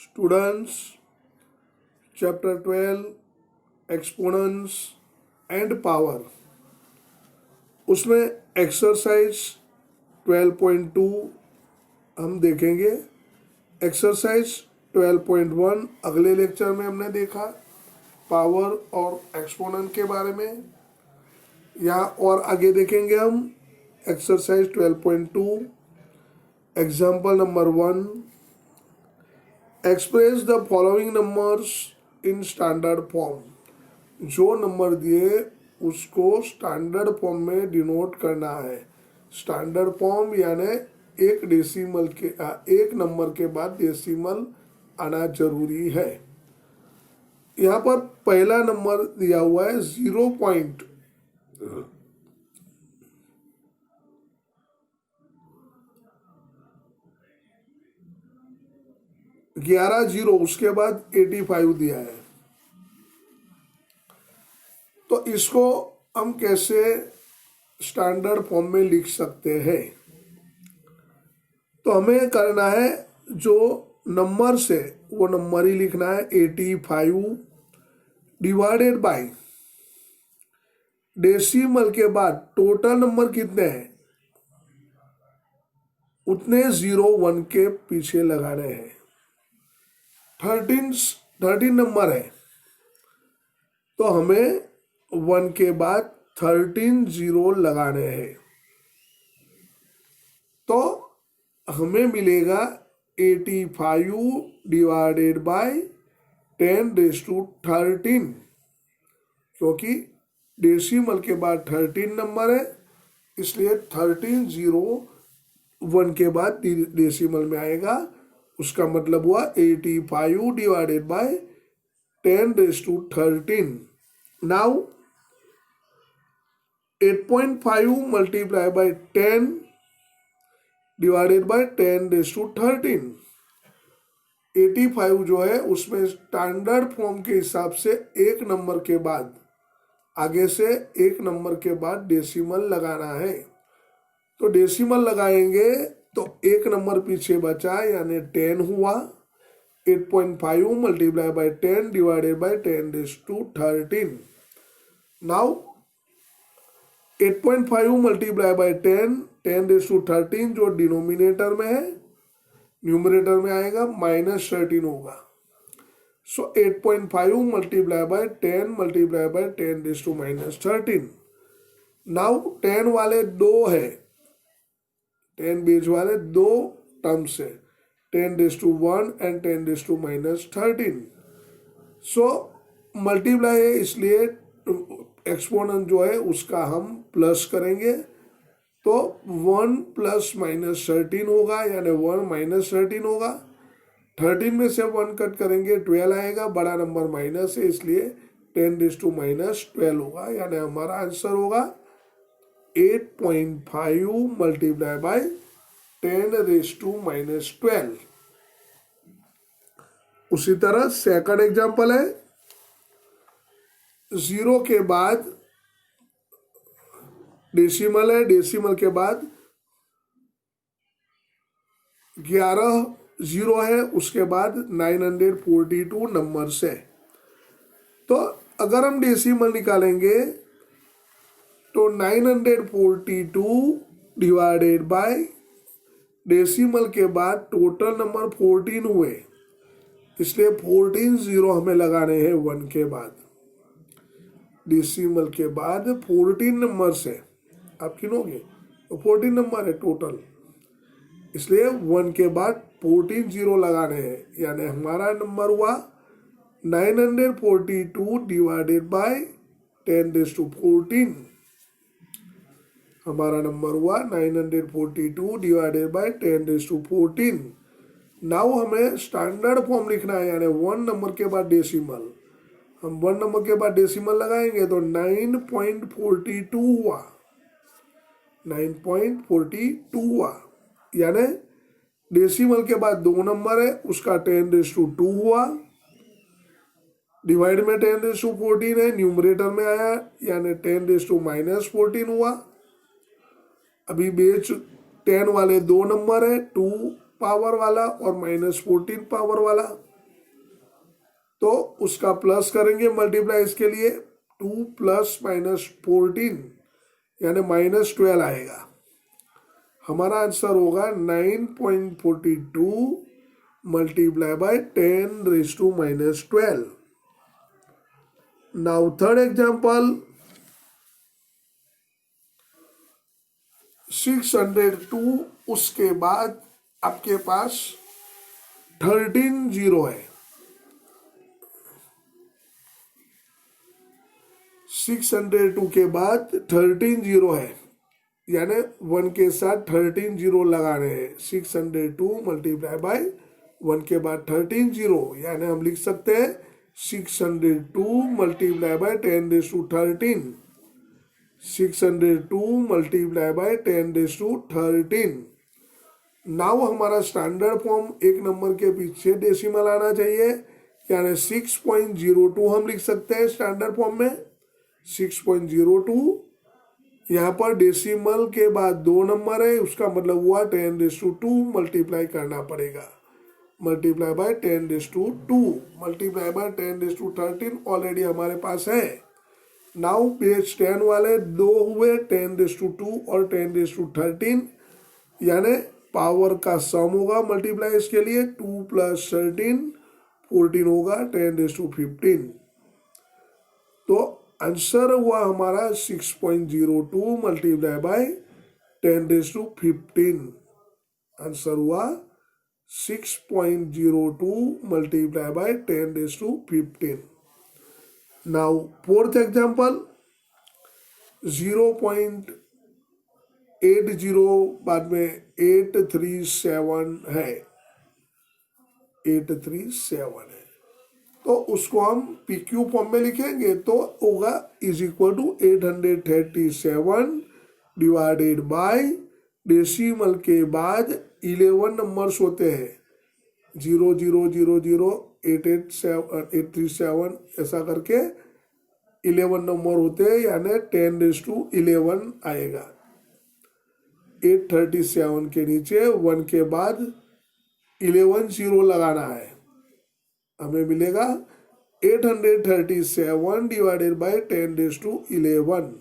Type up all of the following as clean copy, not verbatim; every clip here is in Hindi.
Students, chapter 12 exponents and power, उसमें एक्सरसाइज 12.2 हम देखेंगे। एक्सरसाइज 12.1 अगले लेक्चर में हमने देखा पावर और एक्सपोनेंट के बारे में। यहाँ और आगे देखेंगे हम exercise 12.2 example number 1, express the following numbers in standard form. जो नंबर दिए उसको स्टैंडर्ड फॉर्म में डिनोट करना है। स्टैंडर्ड फॉर्म यानी एक नंबर के बाद डेसिमल आना जरूरी है। यहाँ पर पहला नंबर दिया हुआ है 0.11, उसके बाद 85 दिया है। तो इसको हम कैसे स्टैंडर्ड फॉर्म में लिख सकते हैं? तो हमें करना है जो नंबर से वो नंबर ही लिखना है। 85 डिवाइडेड बाय डेसिमल के बाद टोटल नंबर कितने हैं उतने 0 1 के पीछे लगाने हैं। 13 नंबर है तो हमें 1 के बाद 13 0 लगाने हैं। तो हमें मिलेगा 85 डिवाइडेड बाय 10⁻13, क्योंकि डेसिमल के बाद 13 नंबर है इसलिए 13 0 1 के बाद डेसिमल में आएगा। उसका मतलब हुआ 85 divided by 10⁻13। Now 8.5 multiply by 10 divided bye 10⁻13। 85 जो है उसमें स्टैंडर्ड फॉर्म के हिसाब से एक नंबर के बाद आगे से एक नंबर के बाद डेसिमल लगाना है। तो डेसिमल लगाएंगे तो एक नंबर पीछे बचा यानी 10 हुआ। 8.5 multiply by 10 divided bye 10⁻13। Now 8.5 multiply by 10 जो डिनोमिनेटर में है न्यूमरेटर में आएगा -13 होगा। सो 8.5 multiply by 10 multiply by 10⁻13। Now 10 वाले दो है, 10 बीच वाले दो टर्म्स है 10⁻1 एंड 10⁻13। सो मल्टीप्लाई है इसलिए एक्सपोनेंट जो है उसका हम प्लस करेंगे तो 1 + -13 होगा यानी 1 - 13 होगा। 13 में से 1 कट करेंगे 12 आएगा, बड़ा नंबर माइनस है इसलिए 10⁻12 होगा। यानी हमारा आंसर होगा 8.5 मल्टीप्लाई बाय 10⁻12। उसी तरह सेकंड एग्जांपल है 0 के बाद डेसिमल है, डेसिमल के बाद 11 0 है, उसके बाद 942 नंबर्स है। तो अगर हम डेसिमल निकालेंगे तो 942 डिवाइडेड बाय डेसिमल के बाद टोटल नंबर 14 हुए इसलिए 14 0 हमें लगाने हैं 1 के बाद। डेसिमल के बाद 14 नंबर से आप गिनोगे तो 14 नंबर है टोटल, इसलिए 1 के बाद 14 0 लगाने हैं। यानी हमारा नंबर हुआ 942 डिवाइडेड बाय 10⁻14। हमारा नंबर हुआ 942 डिवाइडेड बाय 10⁻14। नाउ हमें स्टैंडर्ड फॉर्म लिखना है यानी 1 नंबर के बाद डेसिमल। हम 1 नंबर के बाद डेसिमल लगाएंगे तो 9.42 हुआ, 9.42 हुआ। यानी डेसिमल के बाद 2 नंबर है उसका 10⁻2 हुआ, डिवाइड में 10⁻14 है, न्यूमरेटर में आया यानी 10⁻14 हुआ। अभी बेच 10 वाले 2 नंबर है, 2 पावर वाला और -14 पावर वाला, तो उसका प्लस करेंगे मल्टीप्लाई इसके लिए, 2 प्लस माइनस 14 यानी -12 आएगा। हमारा आंसर होगा 9.42 multiply by 10⁻⁻12। Now third example, 602, उसके बाद आपके पास 13 जीरो है। 602 के बाद 13 जीरो है, यानी 1 के साथ 13 जीरो लगाने हैं। 602 मल्टीप्लाई बाय 1 के बाद 13 जीरो, यानी हम लिख सकते हैं 602 multiply by 10⁻13। 602 multiply by 10⁻13। Now हमारा स्टैंडर्ड फॉर्म एक नंबर के पीछे डेसिमल आना चाहिए, यानी 6.02 हम लिख सकते हैं स्टैंडर्ड फॉर्म में। 6.02, यहाँ पर डेसिमल के बाद 2 नंबर है, उसका मतलब हुआ 10⁻2 मल्टीप्लाई करना पड़ेगा। Multiply by 10⁻2 multiply by 10⁻13 already हमारे पास है। नाउ बेस 10 वाले 2 हुए, 10⁻2 और 10⁻13, यानी पावर का सम होगा मल्टीप्लाई इसके लिए 2 + 13 14 होगा 10⁻15। तो आंसर हुआ हमारा 6.02 मल्टीप्लाई बाय 10⁻15। आंसर हुआ 6.02 multiply by 10⁻15। Now fourth example, 0.80 बाद में 837 है, 837 है, तो उसको हम PQ फॉर्म में लिखेंगे तो होगा =837 डिवाइडेड बाय, डेसिमल के बाद 11 नंबर्स होते हैं, 0 0 0 0 887 ऐसा करके 11 नंबर होते हैं, यानी 10⁻11 आएगा। 837 के नीचे 1 के बाद 11 जीरो लगाना है, हमें मिलेगा 837 डिवाइडेड बाय 10⁻11।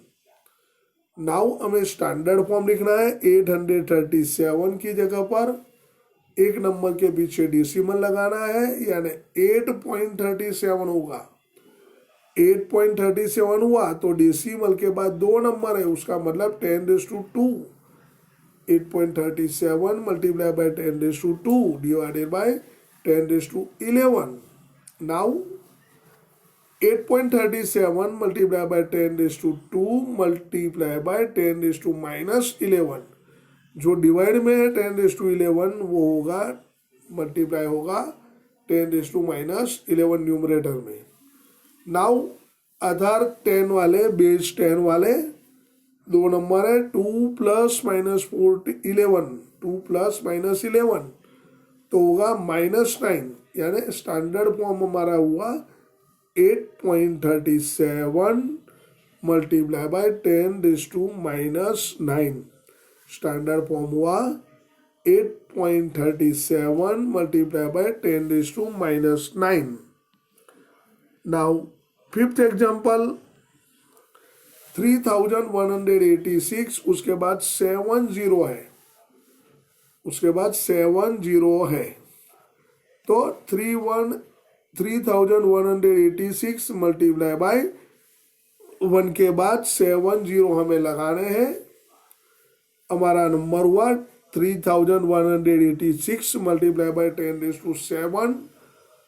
नाउ हमें स्टैंडर्ड फॉर्म लिखना है। 837 की जगह पर एक नंबर के पीछे डेसिमल लगाना है, यानी 8.37 होगा। 8.37 हुआ तो डेसिमल के बाद 2 नंबर है, उसका मतलब 10⁻2। 8.37 multiply by 10⁻2 divided by 10⁻11। Now 8.37 multiply by 10⁻2 multiply by 10⁻11। जो डिवाइड में है 10⁻11 वो होगा मल्टीप्लाई होगा 10⁻11 न्यूमरेटर में। नाउ अदर 10 वाले, बेस 10 वाले 2 नंबर है, 2 + -11, 2 + -11 तो होगा -9, यानी स्टैंडर्ड फॉर्म हमारा हुआ 8.37 मल्टीप्लाई बाय 10⁻9। स्टैंडर्ड फॉर्म हुआ 8.37 multiply by 10⁻9। Now fifth example, 3186, उसके बाद 7 जीरो है, उसके बाद 7 जीरो है, तो 3186 मल्टीप्लाई बाय 1 के बाद 7 जीरो हमें लगाने हैं। हमारा नंबर हुआ 3186 मल्टीप्लाई बाय 10⁻7,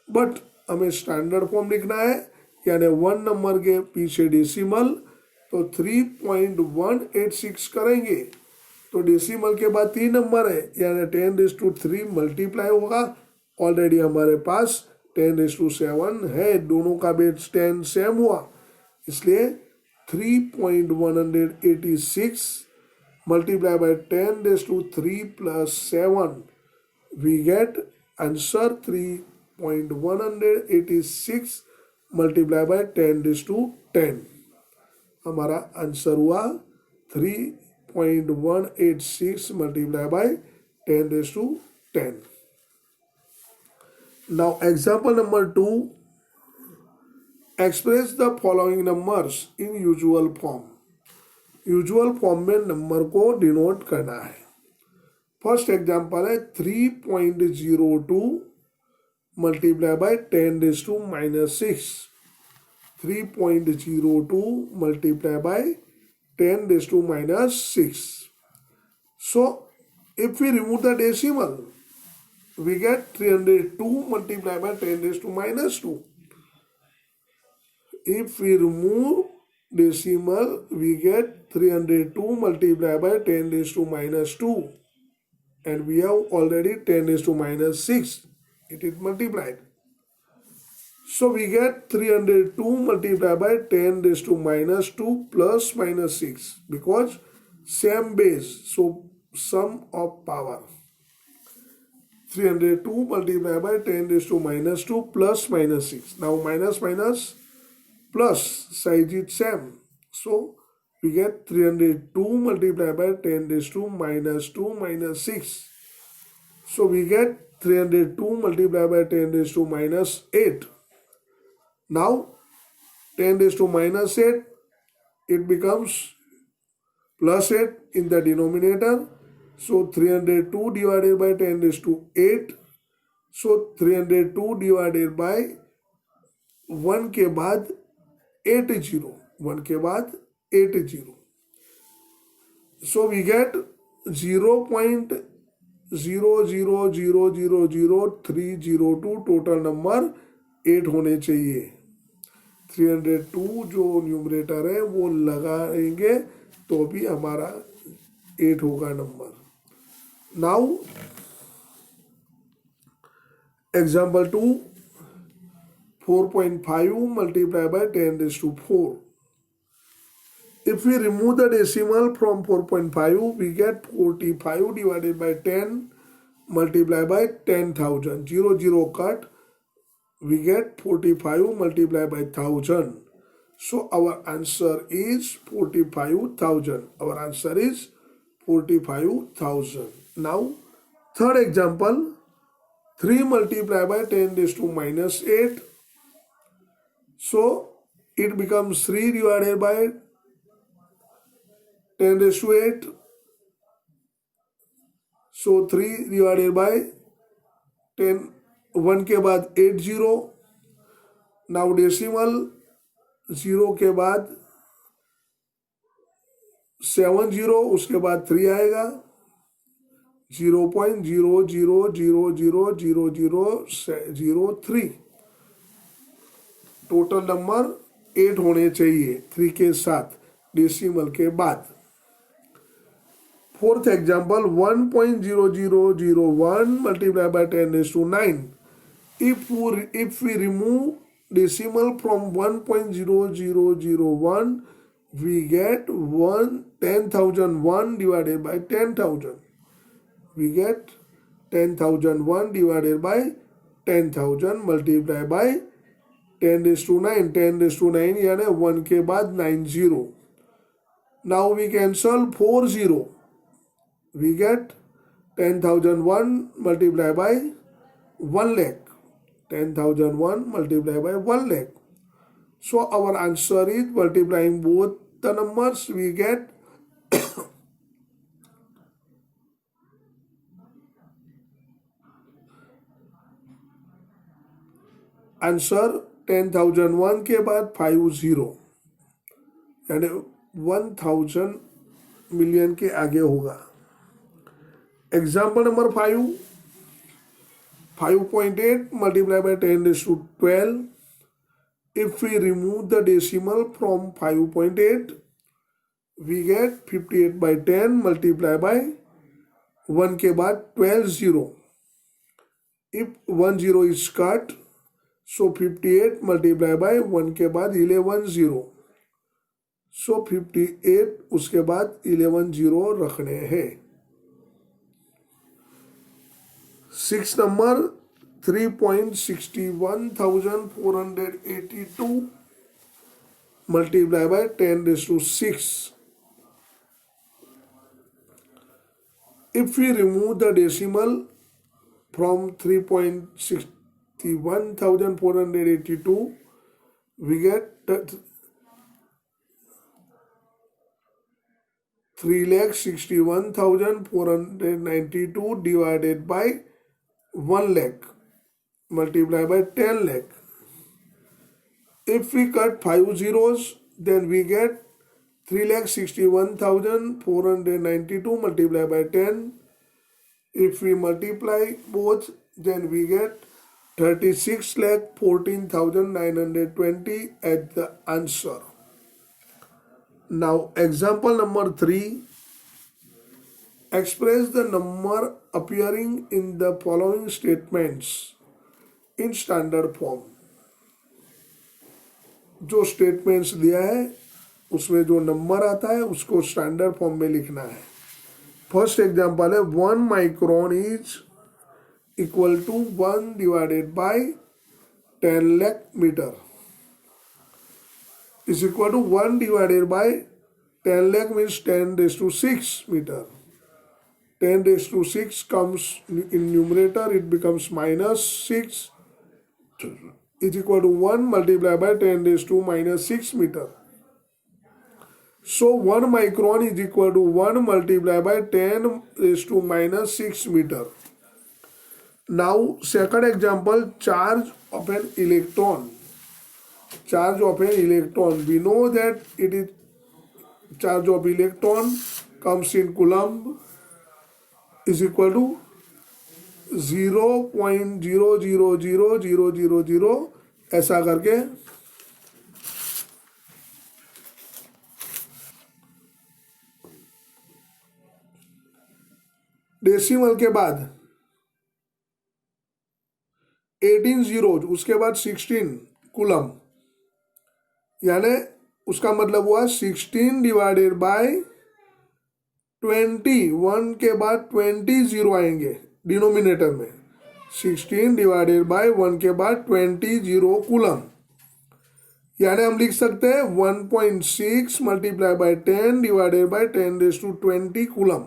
बट हमें स्टैंडर्ड फॉर्म लिखना है, यानी 1 नंबर के पीछे डेसिमल, तो 3.186 करेंगे तो डेसिमल के बाद 3 नंबर है, यानी 10⁻3 मल्टीप्लाई होगा। ऑलरेडी हमारे पास 10⁻7 है, दोनों का बेस 10 सेम हुआ, इसलिए 3.186 multiply by 10⁻3 plus 7, we get answer 3.186 multiply by 10⁻10। हमारा आंसर हुआ 3.186 multiply by 10⁻10। Now example number 2, express the following numbers in usual form. Usual form में नंबर को डिनोट करना है। फर्स्ट एग्जांपल है 3.02 multiply by 10⁻⁻6। 3.02 multiplied by 10⁻⁻6. So if we remove the decimal, we get 302 multiplied by 10⁻². If we remove decimal, we get 302 multiplied by 10⁻², and we have already 10⁻6. It is multiplied. So we get 302 multiplied by 10⁻² plus minus 6, because same base, so sum of power. 302 multiplied by 10⁻² plus minus 6. Now minus minus plus size is same. So we get 302 multiplied by 10⁻² minus 6. So we get 302 multiplied by 10⁻⁸. Now 10⁻⁸, it becomes plus 8 in the denominator. So 302 divided by 10⁸. So 302 divided by 1 के बाद 80, 1 के बाद 80. So we get 0.0000302 total number 8 होने चाहिए। 302 जो न्यूमरेटर है वो लगाएंगे तो भी हमारा 8 होगा number. Now example 2, 4.5 multiplied by 10⁻⁴. If we remove the decimal from 4.5, we get 45 divided by 10 multiplied by 10,000. 0 0 cut. We get 45 multiplied by 1000. So our answer is 45,000. Our answer is 45,000. Now third example, 3 multiplied by 10⁻⁸. So it becomes 3 divided by 10⁸. So 3 divided by 10, 1 के बाद 80. नाउ डेसिमल 0 के बाद 70, उसके बाद 3 आएगा। 0.00000003 टोटल नंबर 8 होने चाहिए 3 के साथ डेसिमल के बाद। Fourth example 1.0001 multiplied by 10⁻⁹. If we remove decimal from 1.0001, we get 10,001 divided by 10,000. We get 10,001 divided by 10,000 multiplied by 10⁹. 10⁹ यानी 1 के बाद 90. Now we cancel 40. We get 10,001 multiplied by 1 lakh. 10,001 multiplied by 1 lakh. So our answer is, multiplying both the numbers, we get answer 10,001 के बाद 50, यानी 1000 मिलियन के आगे होगा। Example number 5, 5.8 multiplied by 10⁻12. If we remove the decimal from 5.8, we get 58 by 10 multiplied by 1 के बाद 12 0. If 1 0 is cut, so 58 multiplied by 1 के बाद 11 0. So 58 उसके बाद 11 0 रखने हैं। 6 number 3.61,482 multiplied by 10⁻⁶. If we remove the decimal from 3.61,482, we get 3,61,492 divided by 1 lakh multiplied by 10 lakh. If we cut 5 zeros, then we get 3,61,492 multiplied by 10. If we multiply both, then we get 36,14,920 as the answer. Now, example number 3. Express the number appearing in the following statements in standard form. जो स्टेटमेंट्स दिया है उसमें जो नंबर आता है उसको स्टैंडर्ड फॉर्म में लिखना है. फर्स्ट एग्जांपल है 1 micron is equal to 1 divided by 10 lakh metre is equal to 1 divided by 10 lakh means 10 raised to 6 meter. 10 raised to 6 comes in numerator, it becomes minus 6 is equal to 1 multiplied by 10 raised to minus 6 meter. So 1 micron is equal to 1 multiplied by 10 raised to minus 6 meter. Now second example, charge of an electron. Charge of an electron. We know that it is charge of electron comes in coulomb is equal to 0.000000 ऐसा करके डेसिमल के बाद 18 zeros उसके बाद 16 कूलम यानी उसका मतलब हुआ 16 डिवाइडेड बाय 20. 1 के बाद 20 जीरो आएंगे डिनोमिनेटर में. 16 डिवाइडेड बाय 1 के बाद 20 जीरो कूलम यानी हम लिख सकते हैं 1.6 multiply by 10 divided by 10 raise to 20 coulomb.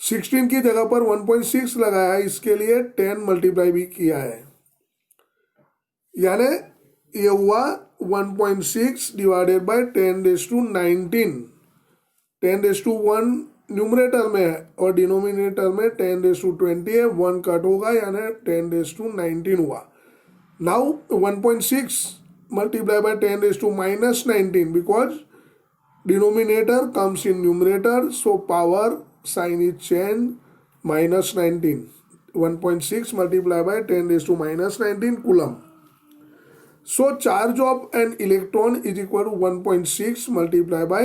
16 की जगह पर 1.6 लगाया है, इसके लिए 10 मल्टीप्लाई भी किया है यानी ये हुआ 1.6 divided by 10 raise to 19. 10 raise to 1 numerator में है और डिनोमिनेटर में 10 रेज़ टू 20 है. 1 कट होगा यानी 10 रेज़ टू 19 हुआ. Now 1.6 multiply by 10 raise to minus 19 because denominator comes in numerator, so power sign is change minus 19. 1.6 multiply by 10 raise to minus 19 coulomb. So charge of an electron is equal to 1.6 multiplied by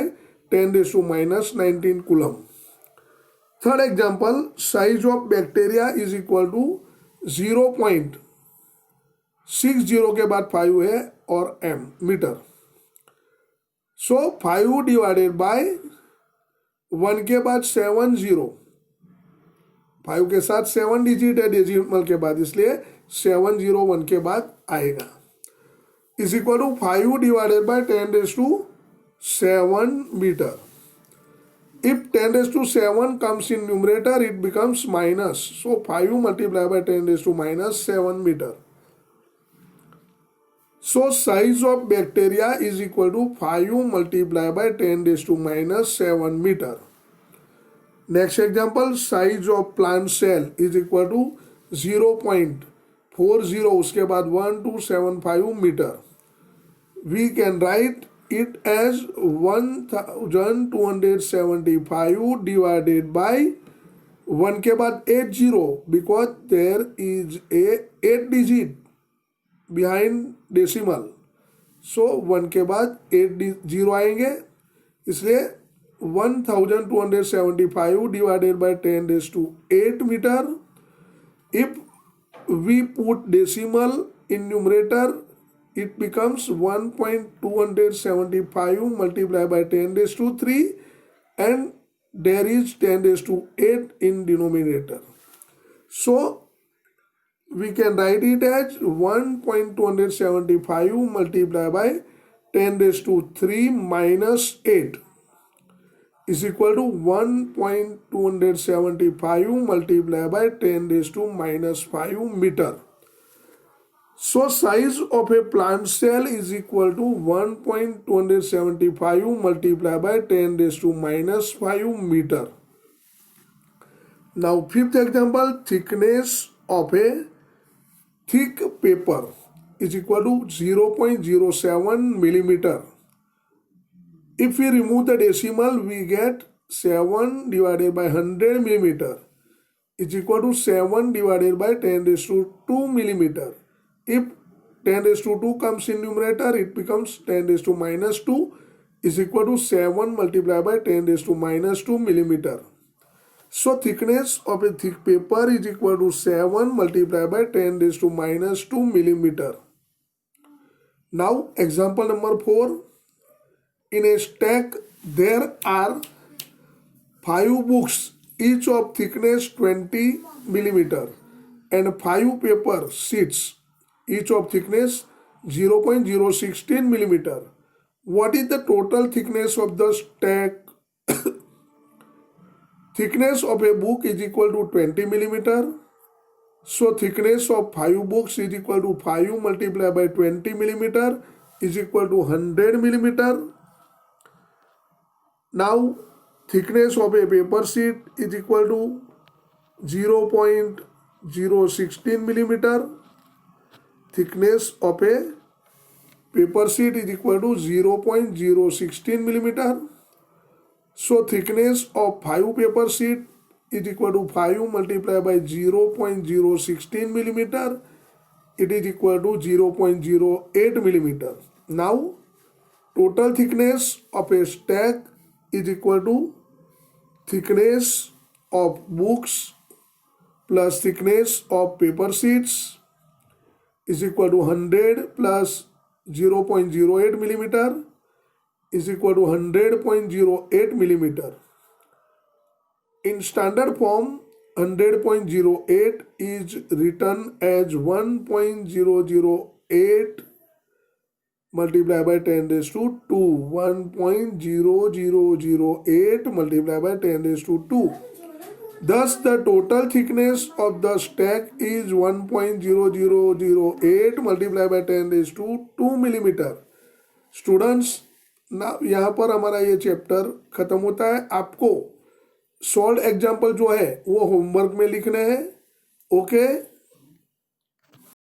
10 raised to minus 19 coulomb. Third example, size of bacteria is equal to 0.60 के बाद 5 है और m metre. So 5 divided by 1 के बाद 7 0. 5 के साथ 7 डिजिट है डेसिमल के बाद, इसलिए 7 0 1 के बाद आएगा. is equal to 5 divided by 10 raised to 7 meter. If 10 raised to 7 comes in numerator, it becomes minus. So 5 multiplied by 10 raised to minus 7 meter. So size of bacteria is equal to 5 multiplied by 10 raised to minus 7 meter. Next example, size of plant cell is equal to 0.40 उसके बाद 1275 metre. We can write it as 1275 divided by 1 के बाद 80 because there is a 8 digit behind decimal. So 1 के बाद 8 0 आएंगे, इसलिए 1275 divided by 10 raised to 8 meter. If we put decimal in numerator, it becomes 1.275 multiplied by 10 raised to 3 and there is 10 raised to 8 in denominator. So we can write it as 1.275 multiplied by 10 raised to 3 minus 8 is equal to 1.275 multiplied by 10 raised to minus 5 meter. So size of a plant cell is equal to 1.275 multiplied by 10 raised to minus 5 meter. Now fifth example, thickness of a thick paper is equal to 0.07 millimeter. If we remove the decimal, we get 7 divided by 100 millimeter is equal to 7 divided by 10 raised to 2 millimeter. If 10 raised to 2 comes in numerator, it becomes 10 raised to minus 2 is equal to 7 multiplied by 10 raised to minus 2 millimeter. So thickness of a thick paper is equal to 7 multiplied by 10 raised to minus 2 millimeter. Now example number 4. In a stack there are 5 books, each of thickness 20 millimeter, and 5 paper sheets, each of thickness 0.016 millimeter. What is the total thickness of the stack? Thickness of a book is equal to 20 millimeter. So thickness of 5 books is equal to 5 multiplied by 20 millimeter is equal to 100 millimeter. Now thickness of a paper sheet is equal to 0.016 millimeter. Thickness of a paper sheet is equal to 0.016 millimeter. So thickness of 5 paper sheet is equal to 5 multiplied by 0.016 millimeter. It is equal to 0.08 millimeter. Now total thickness of a stack is equal to thickness of books plus thickness of paper sheets is equal to 100 plus 0.08 millimeter is equal to 100.08 millimeter. In standard form, 100.08 is written as 1.008 multiplied by 10 raised to 2. 1.0008 multiplied by 10 raised to 2. Thus, the total thickness of the stack is 1.0008 multiplied by 10 raised to 2 millimeter. Students ना यहाँ पर हमारा ये चैप्टर खत्म होता है. आपको सॉल्व एग्जाम्पल जो है वो होमवर्क में लिखने हैं. ओके.